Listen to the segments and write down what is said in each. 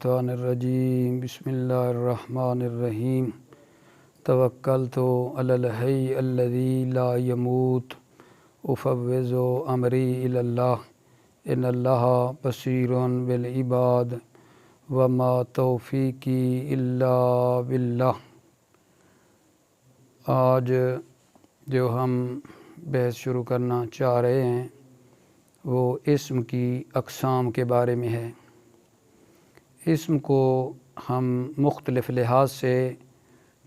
الشیطان الرجیم بسم اللہ الرحمن الرحیم توکلت علی الحی الذی لا یموت افوض امری الی اللہ ان اللہ بصیر بالعباد وما توفیقی الا باللہ۔ آج جو ہم بحث شروع کرنا چاہ رہے ہیں وہ اسم کی اقسام کے بارے میں ہے۔ اسم کو ہم مختلف لحاظ سے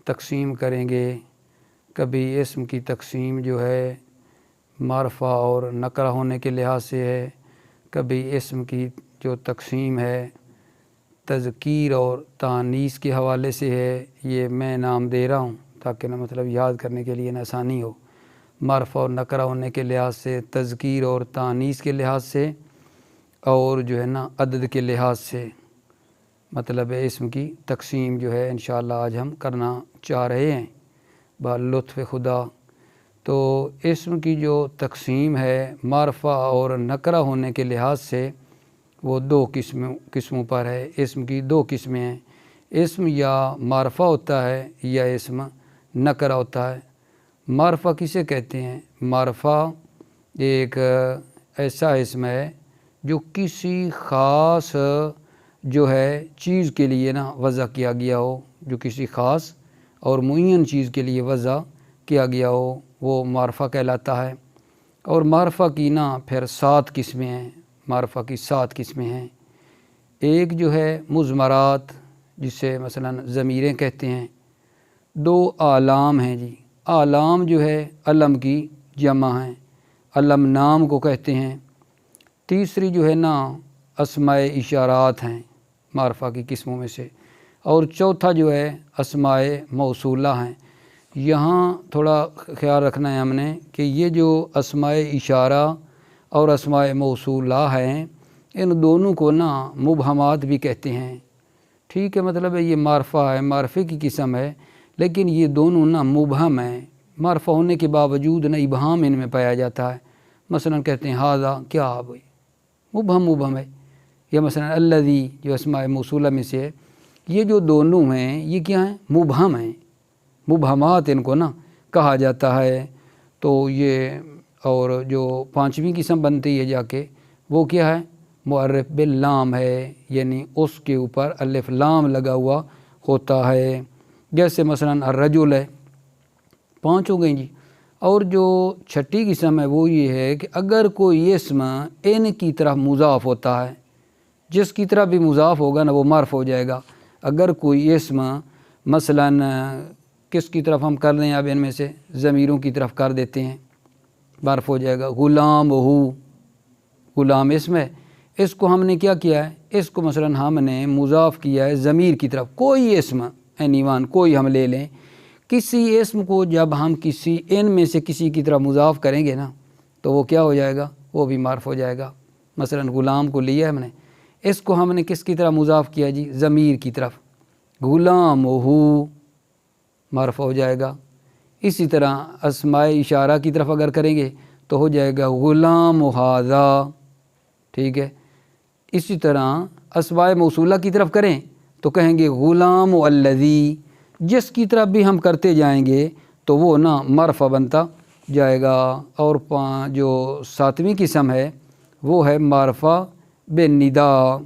تقسیم کریں گے۔ کبھی اسم کی تقسیم جو ہے معرفہ اور نکرہ ہونے کے لحاظ سے ہے، کبھی اسم کی جو تقسیم ہے تذکیر اور تانیث کے حوالے سے ہے۔ یہ میں نام دے رہا ہوں تاکہ نا مطلب یاد کرنے کے لیے آسانی ہو۔ معرفہ اور نکرہ ہونے کے لحاظ سے، تذکیر اور تانیث کے لحاظ سے، اور جو ہے نا عدد کے لحاظ سے، مطلب اسم کی تقسیم جو ہے انشاءاللہ آج ہم کرنا چاہ رہے ہیں بلطف خدا۔ تو اسم کی جو تقسیم ہے معرفہ اور نکرہ ہونے کے لحاظ سے وہ دو قسموں پر ہے۔ اسم کی دو قسمیں ہیں، اسم یا معرفہ ہوتا ہے یا اسم نکرہ ہوتا ہے۔ معرفہ کسے کہتے ہیں؟ معرفہ ایک ایسا اسم ہے جو کسی خاص جو ہے چیز کے لیے وضع کیا گیا ہو، جو کسی خاص اور معین چیز کے لیے وضع کیا گیا ہو، وہ معرفہ کہلاتا ہے۔ اور معرفہ کی پھر 7 قسمیں ہیں۔ معرفہ کی 7 قسمیں ہیں۔ ایک جو ہے مضمرات، جسے مثلا ضمیریں کہتے ہیں۔ 2 اعلام ہیں جی۔ اعلام جو ہے علم کی جمع ہیں، علم نام کو کہتے ہیں۔ تیسری جو ہے اسماء اشارات ہیں معرفہ کی قسموں میں سے۔ اور چوتھا جو ہے اسماء موصولہ ہیں۔ یہاں تھوڑا خیال رکھنا ہے ہم نے کہ یہ جو اسماء اشارہ اور اسماء موصولہ ہیں ان دونوں کو مبہمات بھی کہتے ہیں۔ ٹھیک ہے، مطلب یہ معرفہ ہے، معرفے کی قسم ہے، لیکن یہ دونوں مبہم ہیں۔ معرفہ ہونے کے باوجود ابہام ان میں پایا جاتا ہے۔ مثلا کہتے ہیں ہاذا، کیا بھائی، مبہم ہے۔ یا مثلا الذی جو اسماء موصولہ میں سے ہے، یہ جو دونوں ہیں یہ کیا ہیں؟ مبہم ہیں، مبہمات ان کو کہا جاتا ہے۔ تو یہ اور جو 5ویں قسم بنتی ہے جا کے وہ کیا ہے؟ معرف باللام ہے، یعنی اس کے اوپر الف لام لگا ہوا ہوتا ہے۔ جیسے مثلا الرجل ہے، 5 ہو گئیں جی۔ اور جو 6ٹھی قسم ہے وہ یہ ہے کہ اگر کوئی اسم ان کی طرف مضاف ہوتا ہے، جس کی طرف بھی مضاف ہوگا وہ معرف ہو جائے گا۔ اگر کوئی اسم مثلا کس کی طرف ہم کر دیں، اب ان میں سے ضمیروں کی طرف کر دیتے ہیں، معرف ہو جائے گا۔ غلام ہو، غلام اسم ہے، اس کو ہم نے کیا کیا ہے؟ اس کو مثلا ہم نے مضاف کیا ہے ضمیر کی طرف۔ کوئی اسم اینیوان کوئی ہم لے لیں، کسی اسم کو جب ہم کسی ان میں سے کسی کی طرف مضاف کریں گے تو وہ کیا ہو جائے گا؟ وہ بھی معرف ہو جائے گا۔ مثلا غلام کو لیا ہم نے، اس کو ہم نے کس کی طرف مضاف کیا جی؟ ضمیر کی طرف۔ غلام ہو معرف ہو جائے گا۔ اسی طرح اسماء اشارہ کی طرف اگر کریں گے تو ہو جائے گا غلام ھذا، ٹھیک ہے۔ اسی طرح اسماء موصولہ کی طرف کریں تو کہیں گے غلام الذی۔ جس کی طرف بھی ہم کرتے جائیں گے تو وہ معرفہ بنتا جائے گا۔ اور جو 7ویں قسم ہے وہ ہے معرفہ بے ندا۔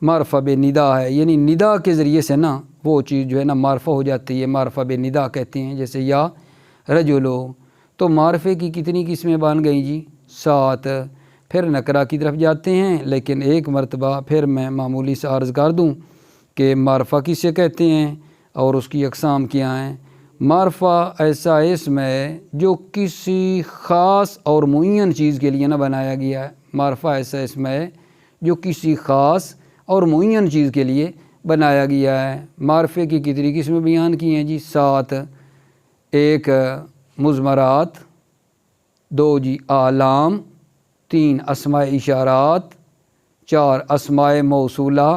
معرفہ بے ندا ہے، یعنی ندا کے ذریعے سے وہ چیز جو ہے معرفہ ہو جاتی ہے، معرفہ بے ندا کہتے ہیں۔ جیسے یا رجلو، تو معرفے کی کتنی قسمیں بن گئیں جی؟ 7۔ پھر نکرہ کی طرف جاتے ہیں، لیکن ایک مرتبہ پھر میں معمولی سے عرض کر دوں کہ معرفہ کسے کہتے ہیں اور اس کی اقسام کیا ہیں۔ معرفہ ایسا اسم ہے جو کسی خاص اور معین چیز کے لیے بنایا گیا ہے۔ معرفہ ایسا اسم ہے جو کسی خاص اور معین چیز کے لیے بنایا گیا ہے۔ معرفے کی کتنی قسمیں بیان کی ہیں جی؟ 7۔ 1 مضمرات، 2 جی اعلام، 3 اسماء اشارات، 4 اسماء موصولہ،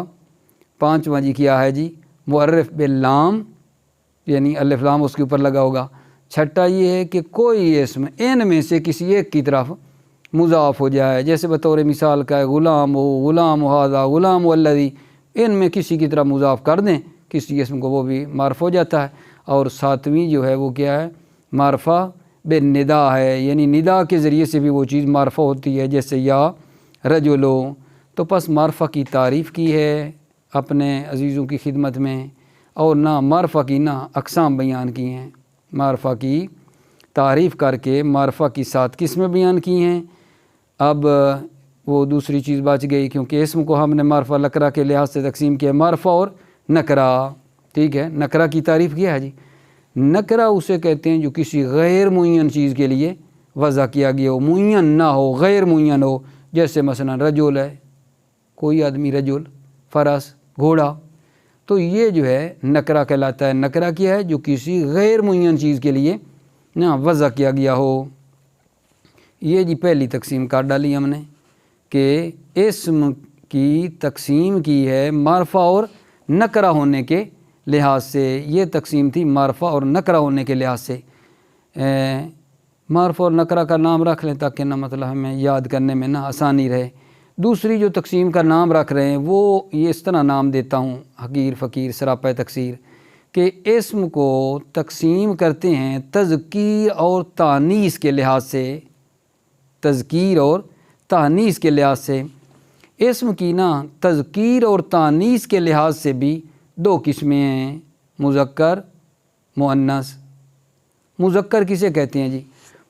5واں جی کیا ہے جی؟ معرف باللام، یعنی الف لام اس کے اوپر لگا ہوگا۔ 6ٹھا یہ ہے کہ کوئی اسم ان میں سے کسی ایک کی طرف مضاف ہو جائے، جیسے بطور مثال کا ہے غلام ہو، غلام ھذا، غلام الذی، ان میں کسی کی طرح مضاف کر دیں کسی اسم کو، وہ بھی معرفہ ہو جاتا ہے۔ اور ساتویں جو ہے وہ کیا ہے، معرفہ بے ندا ہے، یعنی ندا کے ذریعے سے بھی وہ چیز معرفہ ہوتی ہے، جیسے یا رجلو۔ تو پس معرفہ کی تعریف کی ہے اپنے عزیزوں کی خدمت میں، اور نہ معرفہ کی نہ اقسام بیان کی ہیں، معرفہ کی تعریف کر کے معرفہ کی 7 قسمیں بیان کی ہیں۔ اب وہ دوسری چیز بچ گئی، کیونکہ اسم کو ہم نے معرفہ نکرہ کے لحاظ سے تقسیم کیا، معرفہ اور نکرہ، ٹھیک ہے۔ نکرہ کی تعریف کیا ہے جی، نکرہ اسے کہتے ہیں جو کسی غیر معین چیز کے لیے وضع کیا گیا ہو، معین نہ ہو، غیر معین ہو، جیسے مثلا رجل ہے، کوئی آدمی رجل، فرس، گھوڑا، تو یہ جو ہے نکرہ کہلاتا ہے۔ نکرہ کیا ہے، جو کسی غیر معین چیز کے لیے نہ وضع کیا گیا ہو۔ یہ جی پہلی تقسیم کر ڈالی ہم نے کہ اسم کی تقسیم کی ہے معرفہ اور نکرہ ہونے کے لحاظ سے۔ یہ تقسیم تھی معرفہ اور نکرہ ہونے کے لحاظ سے۔ معرفہ اور نکرہ کا نام رکھ لیں تاکہ نہ مطلب ہمیں یاد کرنے میں نہ آسانی رہے۔ دوسری جو تقسیم کا نام رکھ رہے ہیں وہ یہ اس طرح نام دیتا ہوں، حقیر فقیر سراپہ تقصیر، کہ اسم کو تقسیم کرتے ہیں تذکیر اور تانیث کے لحاظ سے، تذکیر اور تانیث کے لحاظ سے۔ اسم کی نا تذکیر اور تانیث کے لحاظ سے بھی 2 قسمیں ہیں، مذکر، مؤنث۔ مذکر کسے کہتے ہیں جی؟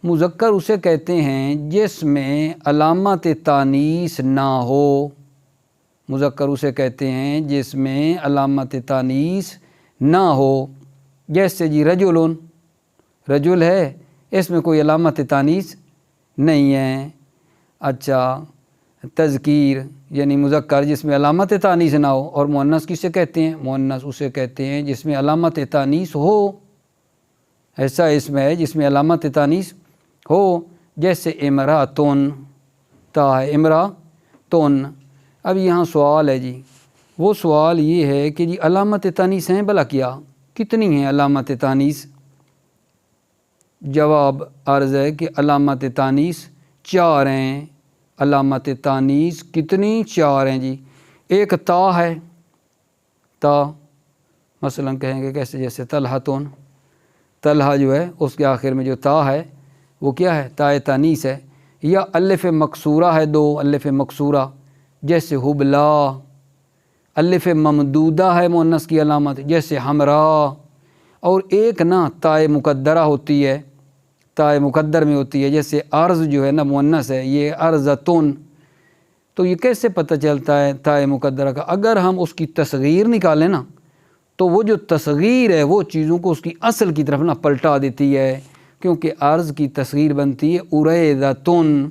مذکر اسے کہتے ہیں جس میں علامت تانیث نہ ہو۔ مذکر اسے کہتے ہیں جس میں علامت تانیث نہ ہو، جیسے جی رجل، رجل ہے، اس میں کوئی علامت تانیث نہیں ہے۔ اچھا، تذکیر یعنی مذکر جس میں علامت تانیث نہ ہو، اور مؤنث کسے کہتے ہیں؟ مؤنث اسے کہتے ہیں جس میں علامت تانیث ہو۔ ایسا اسم ہے جس میں علامت تانیث ہو، جیسے امراتن، تا ہے امراتن۔ اب یہاں سوال ہے جی، وہ سوال یہ ہے کہ جی علامت تانیث ہیں بھلا کیا، کتنی ہیں علامت تانیث؟ جواب عرض ہے کہ علامت تانیث 4 ہیں۔ علامت تانیث کتنی؟ 4 ہیں جی۔ ایک تا ہے، تا مثلا کہیں گے کیسے، جیسے طلحتن، طلحہ جو ہے اس کے آخر میں جو تا ہے وہ کیا ہے؟ تائے تانیث ہے۔ یا الف مکسورہ ہے، 2 الف مکسورہ، جیسے حبلا۔ الف ممدودہ ہے مؤنث کی علامت، جیسے حمراء۔ اور ایک نا تائے مقدرہ ہوتی ہے، تائے مقدر میں ہوتی ہے، جیسے ارض جو ہے نا مؤنث ہے، یہ ارضتن۔ تو یہ کیسے پتہ چلتا ہے تائے مقدرہ کا؟ اگر ہم اس کی تصغیر نکالیں نا تو وہ جو تصغیر ہے وہ چیزوں کو اس کی اصل کی طرف نا پلٹا دیتی ہے، کیونکہ ارض کی تصغیر بنتی ہے اریدتن۔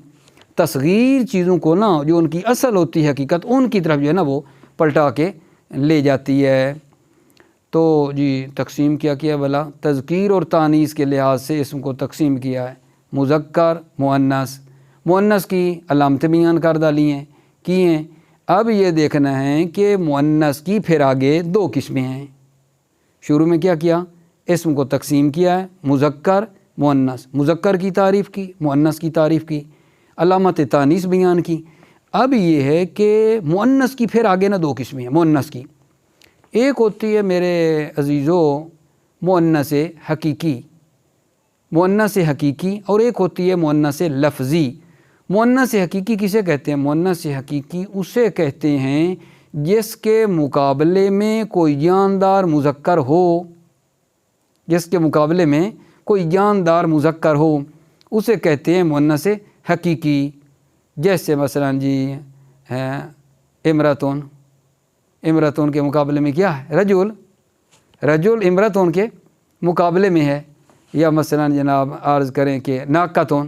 تصغیر چیزوں کو نا جو ان کی اصل ہوتی ہے حقیقت، ان کی طرف جو ہے نا وہ پلٹا کے لے جاتی ہے۔ تو جی تقسیم کیا کیا بھلا؟ تذکیر اور تانیث کے لحاظ سے اسم کو تقسیم کیا ہے، مذکر، مؤنث۔ مؤنث کی علامتیں بیان کر ڈالی ہیں، کی ہیں۔ اب یہ دیکھنا ہے کہ مؤنث کی پھر آگے 2 قسمیں ہیں۔ شروع میں کیا کیا؟ اسم کو تقسیم کیا ہے، مذکر، مؤنث۔ مذکر کی تعریف کی، مؤنث کی تعریف کی، علامت تانیث بیان کی۔ اب یہ ہے کہ مؤنث کی پھر آگے نا 2 قسمیں ہیں مؤنث کی۔ ایک ہوتی ہے میرے عزیزو مؤنث حقیقی، مؤنث حقیقی، اور ایک ہوتی ہے مؤنث لفظی۔ مؤنث حقیقی کسے کہتے ہیں؟ مؤنث حقیقی اسے کہتے ہیں جس کے مقابلے میں کوئی جاندار مذکر ہو، جس کے مقابلے میں کوئی جاندار مذکر ہو اسے کہتے ہیں مؤنث حقیقی۔ جیسے مثلا جی امراتن، امراتن کے مقابلے میں کیا ہے؟ رجل، رجل امراتن کے مقابلے میں ہے۔ یا مثلا جناب عرض کریں کہ ناقتن،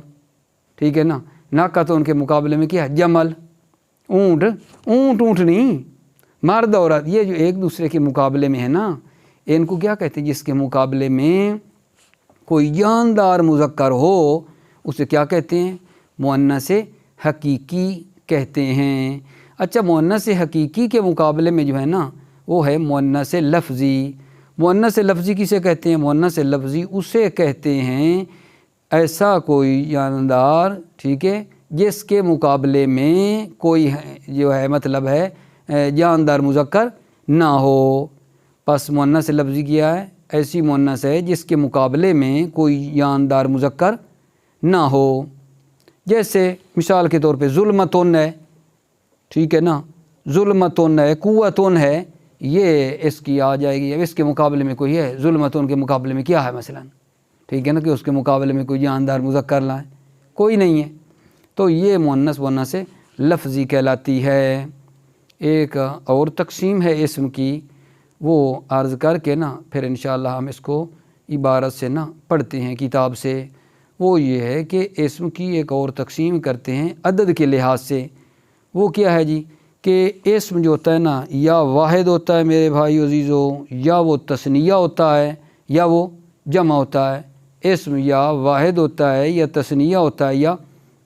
ٹھیک ہے نا، ناقتن کے مقابلے میں کیا ہے؟ جمل، اونٹ۔ اونٹ اونٹ نہیں، مرد عورت، یہ جو ایک دوسرے کے مقابلے میں ہے نا، ان کو کیا کہتے ہیں؟ جس کے مقابلے میں کوئی جاندار مذکر ہو اسے کیا کہتے ہیں؟ مؤنث حقیقی کہتے ہیں۔ اچھا، مؤنث حقیقی کے مقابلے میں جو ہے نا وہ ہے مؤنث لفظی۔ مؤنث لفظی کسے کہتے ہیں؟ مؤنث لفظی اسے کہتے ہیں ایسا کوئی جاندار، ٹھیک ہے، جس کے مقابلے میں کوئی جو ہے مطلب ہے جاندار مذکر نہ ہو۔ پس مؤنث لفظی کیا ہے؟ ایسی مؤنث ہے جس کے مقابلے میں کوئی جاندار مذکر نہ ہو۔ جیسے مثال کے طور پہ ظلمتن ہے، ٹھیک ہے نا، ظلمتن ہے، قوتن ہے، یہ اس کی آ جائے گی۔ اب اس کے مقابلے میں کوئی ہے، ظلمتن کے مقابلے میں کیا ہے مثلا، ٹھیک ہے نا، کہ اس کے مقابلے میں کوئی جاندار مذکر لائیں، کوئی نہیں ہے، تو یہ مؤنث لفظی کہلاتی ہے۔ ایک اور تقسیم ہے اسم کی، وہ عرض کر کے نا پھر انشاءاللہ ہم اس کو عبارت سے نا پڑھتے ہیں کتاب سے۔ وہ یہ ہے کہ اسم کی ایک اور تقسیم کرتے ہیں عدد کے لحاظ سے۔ وہ کیا ہے جی کہ اسم جو ہوتا ہے نا، یا واحد ہوتا ہے میرے بھائی عزیزو، یا وہ تثنیہ ہوتا ہے، یا وہ جمع ہوتا ہے۔ اسم یا واحد ہوتا ہے، یا تثنیہ ہوتا ہے، یا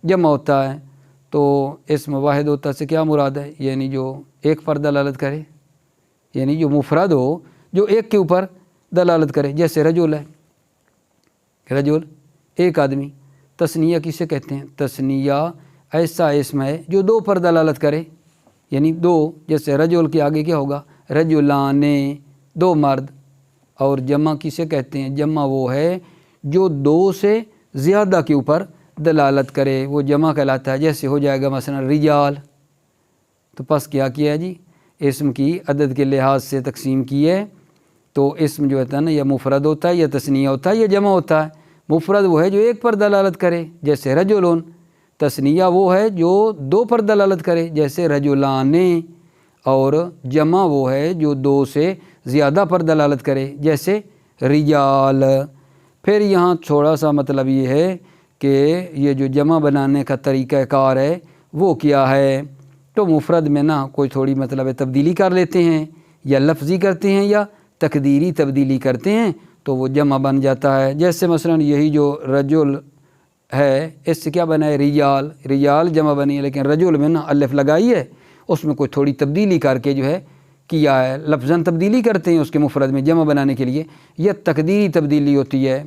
جمع ہوتا ہے۔ تو اسم واحد ہوتا ہے سے کیا مراد ہے؟ یعنی جو ایک پر دلالت کرے، یعنی جو مفرد ہو، جو ایک کے اوپر دلالت کرے، جیسے رجل ہے، رجل ایک آدمی۔ تثنیہ کسے کہتے ہیں؟ تثنیہ ایسا اسم ہے جو دو پر دلالت کرے، یعنی دو، جیسے رجل کے آگے کیا ہوگا؟ رجلان، دو مرد۔ اور جمع کسے کہتے ہیں؟ جمع وہ ہے جو دو سے زیادہ کے اوپر دلالت کرے، وہ جمع کہلاتا ہے۔ جیسے ہو جائے گا مثلا رجال۔ تو پس کیا کیا ہے جی؟ اسم کی عدد کے لحاظ سے تقسیم کی ہے۔ تو اسم جو ہوتا ہے نا، یا مفرد ہوتا ہے، یا تثنیہ ہوتا ہے، یا جمع ہوتا ہے۔ مفرد وہ ہے جو ایک پر دلالت کرے، جیسے رجلون۔ تثنیہ وہ ہے جو دو پر دلالت کرے، جیسے رجلان۔ اور جمع وہ ہے جو دو سے زیادہ پر دلالت کرے، جیسے رجال۔ پھر یہاں تھوڑا سا مطلب یہ ہے کہ یہ جو جمع بنانے کا طریقہ کار ہے وہ کیا ہے؟ تو مفرد میں نا کوئی تھوڑی مطلب تبدیلی کر لیتے ہیں، یا لفظی کرتے ہیں، یا تقدیری تبدیلی کرتے ہیں، تو وہ جمع بن جاتا ہے۔ جیسے مثلا یہی جو رجل ہے، اس سے کیا بنا ہے؟ رجال۔ رجال جمع بنی ہے، لیکن رجل میں نا الف لگائی ہے، اس میں کوئی تھوڑی تبدیلی کر کے جو ہے کیا ہے، لفظاً تبدیلی کرتے ہیں اس کے مفرد میں جمع بنانے کے لیے، یہ تقدیری تبدیلی ہوتی ہے۔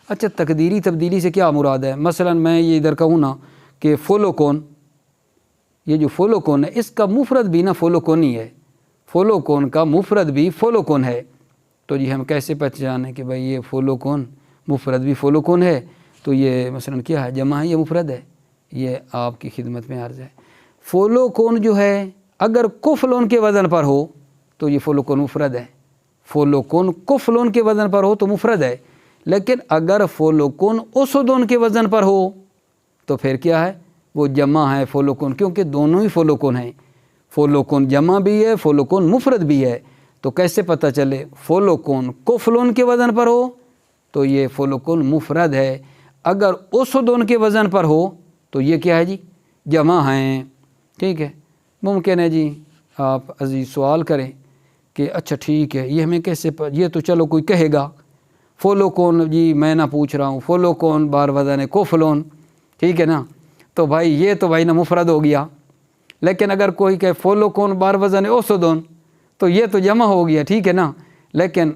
اچھا، تقدیری تبدیلی سے کیا مراد ہے؟ مثلا میں یہ ادھر کہوں نا کہ فولوکون، یہ جو فولوکون ہے اس کا مفرد بھی نا فولوکون ہی ہے، فولوکون کا مفرد بھی فولوکون ہے۔ تو جی ہم کیسے پہچانیں کہ بھائی یہ فولوکون مفرد بھی فولوکون ہے؟ تو یہ مثلا کیا ہے؟ جمع ہے یا مفرد ہے؟ یہ آپ کی خدمت میں عرض ہے۔ فولوکون جو ہے اگر کفلون کے وزن پر ہو تو یہ فولوکون مفرد ہے۔ فولوکون کفلون کے وزن پر ہو تو مفرد ہے، لیکن اگر فولوکون اسودون کے وزن پر ہو تو پھر کیا ہے؟ وہ جمع ہے فولوکون، کیونکہ دونوں ہی فولوکون ہیں، فولوکون جمع بھی ہے، فولوکون مفرد بھی ہے۔ تو کیسے پتہ چلے؟ فولوکون کفلون کے وزن پر ہو تو یہ فولوکون مفرد ہے، اگر اسودون کے وزن پر ہو تو یہ کیا ہے جی؟ جمع ہیں، ٹھیک ہے۔ ممکن ہے جی آپ عزیز سوال کریں کہ اچھا ٹھیک ہے، یہ ہمیں کیسے یہ تو چلو کوئی کہے گا فولوکون، جی میں نہ پوچھ رہا ہوں، فولوکون بار وزن کوفلون، ٹھیک ہے نا، تو بھائی یہ تو بھائی نا مفرد ہو گیا۔ لیکن اگر کوئی کہے فولوکون بار وزن اوسودون تو یہ تو جمع ہو گیا، ٹھیک ہے نا، لیکن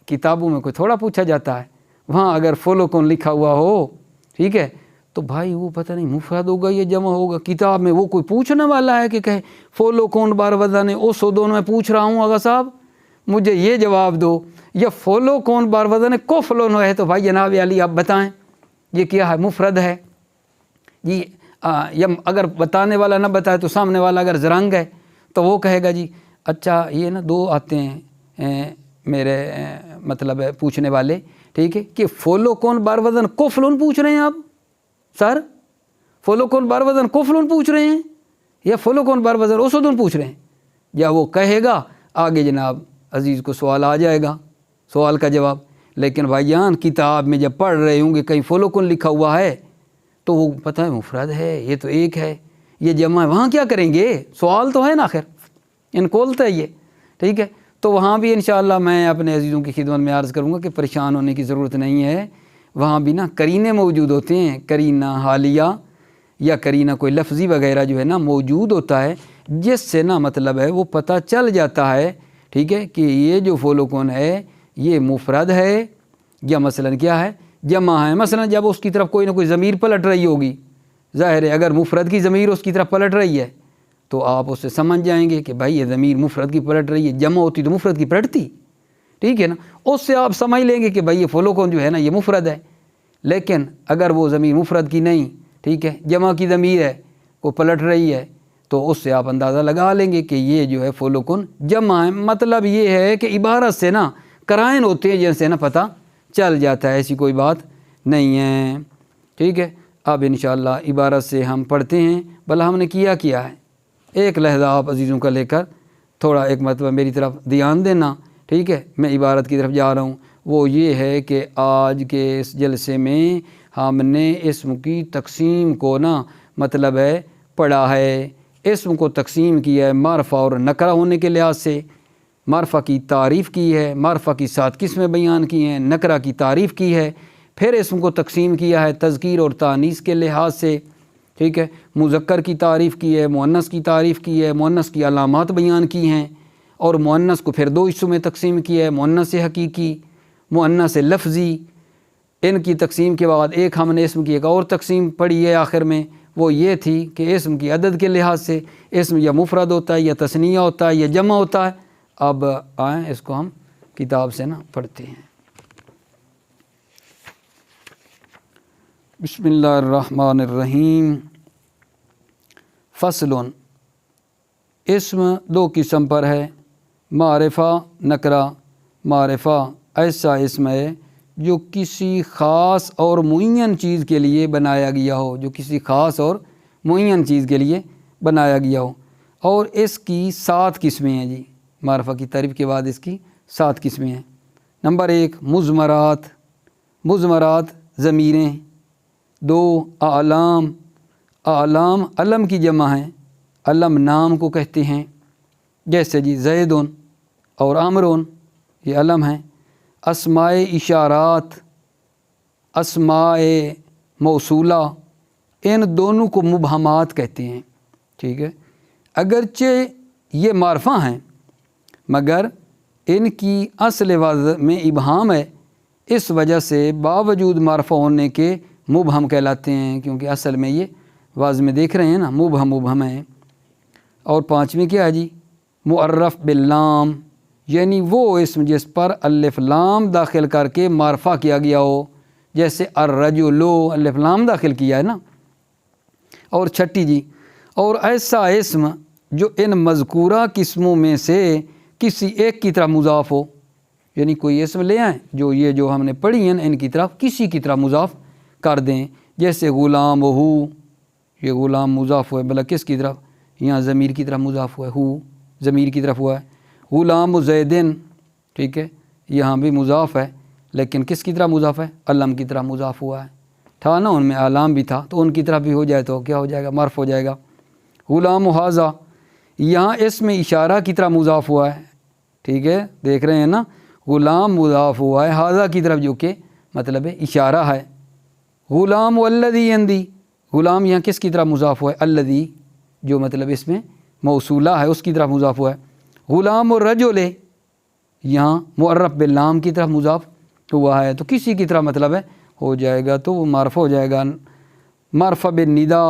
کتابوں میں کوئی تھوڑا پوچھا جاتا ہے، وہاں اگر فولوکون لکھا ہوا ہو، ٹھیک ہے، تو بھائی وہ پتہ نہیں مفرد ہوگا یا جمع ہوگا، کتاب میں وہ کوئی پوچھنے والا ہے کہ کہے فولوکون بار وزن اوسودون، میں پوچھ رہا ہوں اگر صاحب مجھے یہ جواب دو، یا فولوکون بار وزن کوفلون ہے، تو بھائی جناب علی آپ بتائیں یہ کیا ہے؟ مفرد ہے جی۔ یا اگر بتانے والا نہ بتائے تو سامنے والا اگر زرنگ ہے تو وہ کہے گا جی اچھا یہ نا دو آتے ہیں میرے مطلب پوچھنے والے، ٹھیک ہے، کہ فولوکون بار وزن کوفلون پوچھ رہے ہیں آپ سر، فولوکون بار وزن کوفلون پوچھ رہے ہیں یا فولوکون بار وزن اوسودون پوچھ رہے ہیں؟ یا وہ کہے گا آگے جناب عزیز کو سوال آ جائے گا، سوال کا جواب۔ لیکن بھائی جان کتاب میں جب پڑھ رہے ہوں گے کہیں فولوکون لکھا ہوا ہے تو وہ پتہ ہے مفرد ہے، یہ تو ایک ہے، یہ جمع ہے، وہاں کیا کریں گے؟ سوال تو ہے نا، آخر انکولتا ہے یہ، ٹھیک ہے۔ تو وہاں بھی انشاءاللہ میں اپنے عزیزوں کی خدمت میں عرض کروں گا کہ پریشان ہونے کی ضرورت نہیں ہے، وہاں بھی نا قرینے موجود ہوتے ہیں، قرینہ حالیہ یا قرینہ کوئی لفظی وغیرہ جو ہے نا موجود ہوتا ہے، جس سے نا مطلب ہے وہ پتہ چل جاتا ہے، ٹھیک ہے، کہ یہ جو فولوکون ہے یہ مفرد ہے یا مثلا کیا ہے؟ جمع ہے۔ مثلا جب اس کی طرف کوئی نہ کوئی ضمیر پلٹ رہی ہوگی، ظاہر ہے اگر مفرد کی ضمیر اس کی طرف پلٹ رہی ہے تو آپ اس سے سمجھ جائیں گے کہ بھائی یہ ضمیر مفرد کی پلٹ رہی ہے، جمع ہوتی تو مفرد کی پلٹتی، ٹھیک ہے نا، اس سے آپ سمجھ لیں گے کہ بھائی یہ فلوکن جو ہے نا یہ مفرد ہے۔ لیکن اگر وہ ضمیر مفرد کی نہیں، ٹھیک ہے، جمع کی ضمیر ہے، وہ پلٹ رہی ہے، تو اس سے آپ اندازہ لگا لیں گے کہ یہ جو ہے فلوکن جمع ہے۔ مطلب یہ ہے کہ عبارت سے نا قرائن ہوتے ہیں جن سے نا پتہ چل جاتا ہے، ایسی کوئی بات نہیں ہے، ٹھیک ہے۔ اب انشاءاللہ عبارت سے ہم پڑھتے ہیں، بھلا ہم نے کیا ہے۔ ایک لحظہ آپ عزیزوں کا لے کر تھوڑا ایک مرتبہ میری طرف دھیان دینا، ٹھیک ہے، میں عبارت کی طرف جا رہا ہوں۔ وہ یہ ہے کہ آج کے اس جلسے میں ہم نے اسم کی تقسیم کو نا مطلب ہے پڑھا ہے۔ اسم کو تقسیم کیا ہے معرفہ اور نکرہ ہونے کے لحاظ سے، معرفہ کی تعریف کی ہے، معرفہ کی 7 قسمیں بیان کی ہیں، نکرہ کی تعریف کی ہے، پھر اسم کو تقسیم کیا ہے تذکیر اور تانیث کے لحاظ سے، ٹھیک ہے، مذکر کی تعریف کی ہے، مؤنث کی تعریف کی ہے، مؤنث کی علامات بیان کی ہیں، اور مؤنث کو پھر 2 حصوں میں تقسیم کیا ہے، مؤنث حقیقی، مؤنث لفظی۔ ان کی تقسیم کے بعد ایک ہم نے اسم کی ایک اور تقسیم پڑھی ہے آخر میں، وہ یہ تھی کہ اسم کی عدد کے لحاظ سے اسم یا مفرد ہوتا ہے یا تثنیہ ہوتا ہے یا جمع ہوتا ہے۔ اب آئیں اس کو ہم کتاب سے نا پڑھتے ہیں۔ بسم اللہ الرحمن الرحیم۔ فصل، اسم 2 قسم پر ہے، معرفہ نکرہ۔ معرفہ ایسا اسم ہے جو کسی خاص اور معین چیز کے لیے بنایا گیا ہو، جو کسی خاص اور معین چیز کے لیے بنایا گیا ہو، اور اس کی 7 قسمیں ہیں جی۔ معرفہ کی تعریف کے بعد اس کی 7 قسمیں ہیں۔ نمبر 1 مضمرات، مضمرات ضمیریں۔ 2 اعلام، اعلام علم کی جمع ہیں، علم نام کو کہتے ہیں، جیسے جی زیدن اور عمرن، یہ علم ہیں۔ اسماء اشارات، اسماء موصولہ، ان دونوں کو مبہمات کہتے ہیں، ٹھیک ہے۔ اگرچہ یہ معرفہ ہیں مگر ان کی اصل وضع میں ابہام ہے، اس وجہ سے باوجود معرفہ ہونے کے مبہم کہلاتے ہیں، کیونکہ اصل میں یہ وضع میں دیکھ رہے ہیں نا مبہم ہیں۔ اور 5ویں کیا ہے جی؟ معرف باللام، یعنی وہ اسم جس پر الف لام داخل کر کے معرفہ کیا گیا ہو، جیسے الرجل، الف لام داخل کیا ہے نا۔ اور 6 جی، اور ایسا اسم جو ان مذکورہ قسموں میں سے کسی ایک کی طرف مضاف ہو، یعنی کوئی اسم لے آئیں جو ہم نے پڑھی ہیں ان کی طرف کسی کی طرف مضاف کر دیں، جیسے غلام ہو، یہ غلام مضاف ہوا ہے، بلا کس کی طرف؟ یہاں ضمیر کی طرف مضاف ہوا ہے، ہو ضمیر کی طرف ہوا ہے۔ غلام زیدن، ٹھیک ہے، یہاں بھی مضاف ہے لیکن کس کی طرح مضاف ہے؟ علم کی طرح مضاف ہوا ہے، تھا نا ان میں علام بھی تھا، تو ان کی طرف بھی ہو جائے تو کیا ہو جائے گا؟ معرف ہو جائے گا۔ غلام حاضہ، یہاں اس میں اشارہ کی طرح مضاف ہوا ہے، ٹھیک ہے، دیکھ رہے ہیں نا، غلام مضاف ہوا ہے حاضہ کی طرف جو کہ مطلب ہے اشارہ ہے۔ غلام والذی عندی، غلام یہاں کس کی طرح مضاف ہوا ہے؟ الذی، جو مطلب اس میں موصولہ ہے اس کی طرف مضاف ہوا ہے۔ غلام الرجل، یہاں معرف باللام کی طرف مضاف ہوا ہے، تو کسی کی طرح مطلب ہے ہو جائے گا تو وہ معرف ہو جائے گا۔ معرفہ بالندا،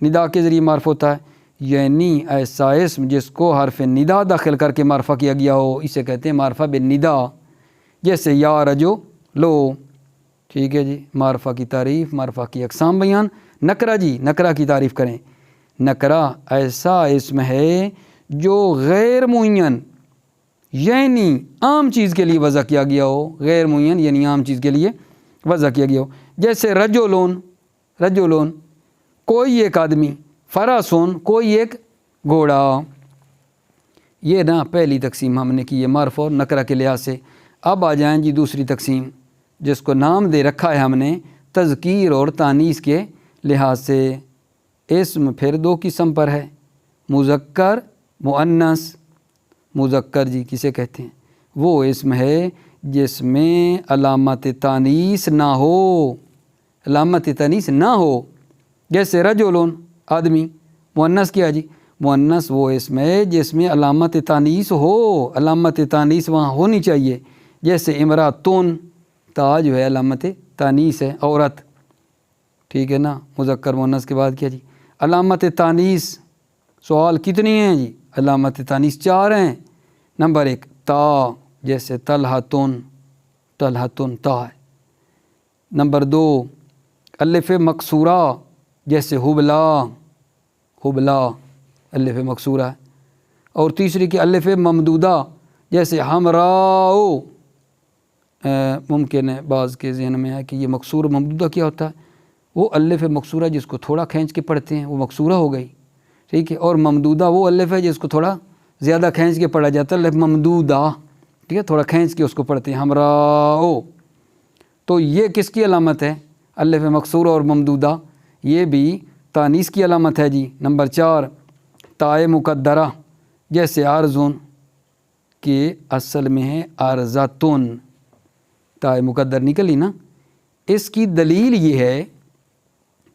ندا کے ذریعے معرف ہوتا ہے، یعنی ایسا اسم جس کو حرف ندا داخل کر کے معرفہ کیا گیا ہو، اسے کہتے ہیں معرفہ بالندا، جیسے یا رجو لو، ٹھیک ہے جی۔ معرفہ کی تعریف، معرفہ کی اقسام بیان۔ نکرہ جی، نکرہ کی تعریف کریں۔ نکرہ ایسا اسم ہے جو غیر معین یعنی عام چیز کے لیے وضع کیا گیا ہو، غیر معین یعنی عام چیز کے لیے وضع کیا گیا ہو، جیسے رجلون، رجلون کوئی ایک آدمی، فراسون کوئی ایک گھوڑا۔ یہ نا پہلی تقسیم ہم نے کی ہے معرفہ اور نکرہ کے لحاظ سے۔ اب آ جائیں جی دوسری تقسیم، جس کو نام دے رکھا ہے ہم نے تذکیر اور تانیث کے لحاظ سے۔ اسم پھر 2 قسم پر ہے، مذکر مؤنث۔ مذکر جی کسے کہتے ہیں؟ وہ اسم ہے جس میں علامت تانیث نہ ہو، علامت تانیث نہ ہو، جیسے رجلون آدمی۔ مؤنث کیا جی؟ مؤنث وہ اسم ہے جس میں علامت تانیث ہو، علامت تانیث وہاں ہونی چاہیے، جیسے امراتون، تا جو ہے علامت تانیث ہے، عورت، ٹھیک ہے نا۔ مذکر مؤنث کے بعد کیا جی؟ علامت تانیث سوال کتنی ہیں جی؟ علامت تانیث 4 ہیں۔ نمبر 1 تا، جیسے طلحتن، طلحتن تا ہے۔ نمبر 2 الف مکسورہ، جیسے حبلا، حبلا الف مکسورہ ہے۔ اور تیسری کی الف ممدودہ، جیسے ہمراؤ۔ ممکن ہے بعض کے ذہن میں ہے کہ یہ مکسور ممدودہ کیا ہوتا ہے؟ وہ الف مکسورہ جس کو تھوڑا کھینچ کے پڑھتے ہیں وہ مکسورہ ہو گئی، ٹھیک ہے۔ اور ممدودہ وہ الف ہے جس کو تھوڑا زیادہ کھینچ کے پڑھا جاتا ہے، الف ممدودہ، ٹھیک ہے، تھوڑا کھینچ کے اس کو پڑھتے ہیں، ہمراؤ۔ تو یہ کس کی علامت ہے؟ الف مکسورہ اور ممدودہ، یہ بھی تانیث کی علامت ہے جی۔ نمبر 4 تائے مقدرہ، جیسے ارزن کے اصل میں ہے ارزتن، تائے مقدر نکلی نا۔ اس کی دلیل یہ ہے،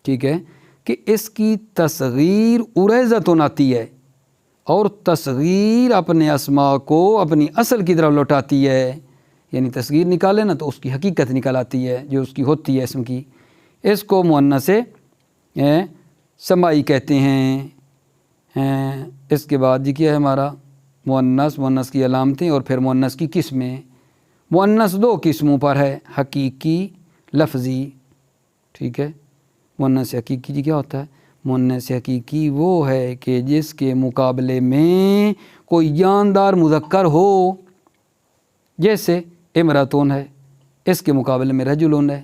ٹھیک ہے، کہ اس کی تصغیر ارزتن آتی ہے، اور تصغیر اپنے اسماء کو اپنی اصل کی طرف لوٹاتی ہے، یعنی تصغیر نکالے نا تو اس کی حقیقت نکل آتی ہے جو اس کی ہوتی ہے اسم کی۔ اس کو مؤنث سمائی کہتے ہیں۔ اس کے بعد جی کیا ہے ہمارا مؤنث، مؤنث کی علامتیں اور پھر مؤنث کی قسمیں۔ مؤنث 2 قسموں پر ہے، حقیقی، لفظی، ٹھیک ہے۔ مؤنث حقیقی جی کیا ہوتا ہے؟ مؤنث حقیقی وہ ہے کہ جس کے مقابلے میں کوئی جاندار مذکر ہو، جیسے امراتون ہے، اس کے مقابلے میں رجلون ہے،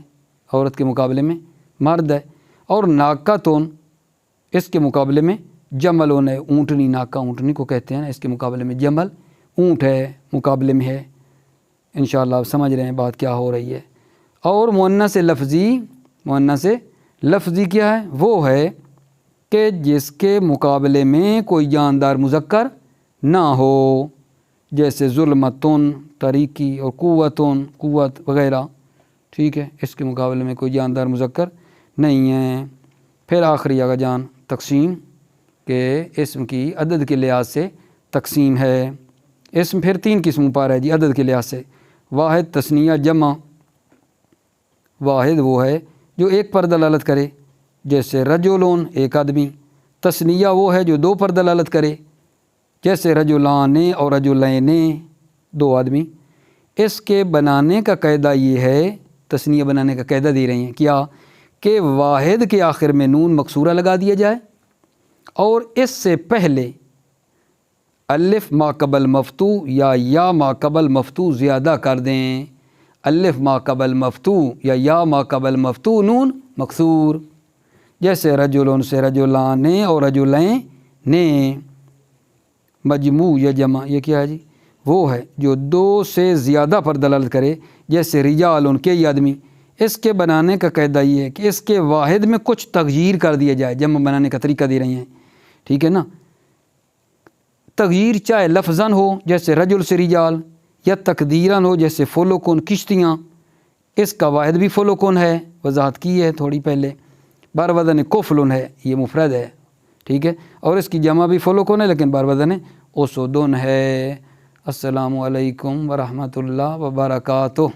عورت کے مقابلے میں مرد ہے۔ اور ناقتون، اس کے مقابلے میں جملون ہے، اونٹنی، ناقہ اونٹنی کو کہتے ہیں، اس کے مقابلے میں جمل اونٹ ہے، مقابلے میں ہے۔ انشاءاللہ آپ سمجھ رہے ہیں بات کیا ہو رہی ہے۔ اور مؤنث لفظی، مؤنث لفظی کیا ہے؟ وہ ہے کہ جس کے مقابلے میں کوئی جاندار مذکر نہ ہو، جیسے ظلمتن، طریقی، اور قوتن، قوت وغیرہ، ٹھیک ہے، اس کے مقابلے میں کوئی جاندار مذکر نہیں ہے۔ پھر آخری آگا جان تقسیم، کہ اسم کی عدد کے لحاظ سے تقسیم ہے۔ اسم پھر 3 قسموں پر ہے جی عدد کے لحاظ سے۔ واحد، تثنیہ، جمع۔ واحد وہ ہے جو ایک پر دلالت کرے، جیسے رجلون، ایک آدمی۔ تثنیہ وہ ہے جو 2 پر دلالت کرے، جیسے رجلان اور رجلین، 2 آدمی۔ اس کے بنانے کا قاعدہ یہ ہے، تثنیہ بنانے کا قاعدہ دے رہے ہیں کیا، کہ واحد کے آخر میں نون مکسورہ لگا دیا جائے، اور اس سے پہلے الف ما قبل مفتوح یا ما قبل مفتوح زیادہ کر دیں۔ الف ما قبل مفتوح یا ما قبل مفتوح نون مکسور، جیسے رجلون سے رجلان اور رجلین نے۔ مجموع یا جمع، یہ کیا ہے جی؟ وہ ہے جو 2 سے زیادہ پر دلالت کرے، جیسے رجال، کئی آدمی۔ اس کے بنانے کا قاعدہ یہ ہے کہ اس کے واحد میں کچھ تغییر کر دیا جائے۔ جمع بنانے کا طریقہ دے رہی ہیں، ٹھیک ہے نا۔ تغییر چاہے لفظاً ہو، جیسے رجل سے رجال، یا تقدیراً ہو، جیسے فلکن، کشتیاں۔ اس کا واحد بھی فلکن ہے، وضاحت کی ہے تھوڑی پہلے۔ بر وزن کفلن ہے، یہ مفرد ہے، ٹھیک ہے۔ اور اس کی جمع بھی فلکن ہے لیکن بر وزن اسودن ہے۔ السلام علیکم ورحمۃ اللہ وبرکاتہ۔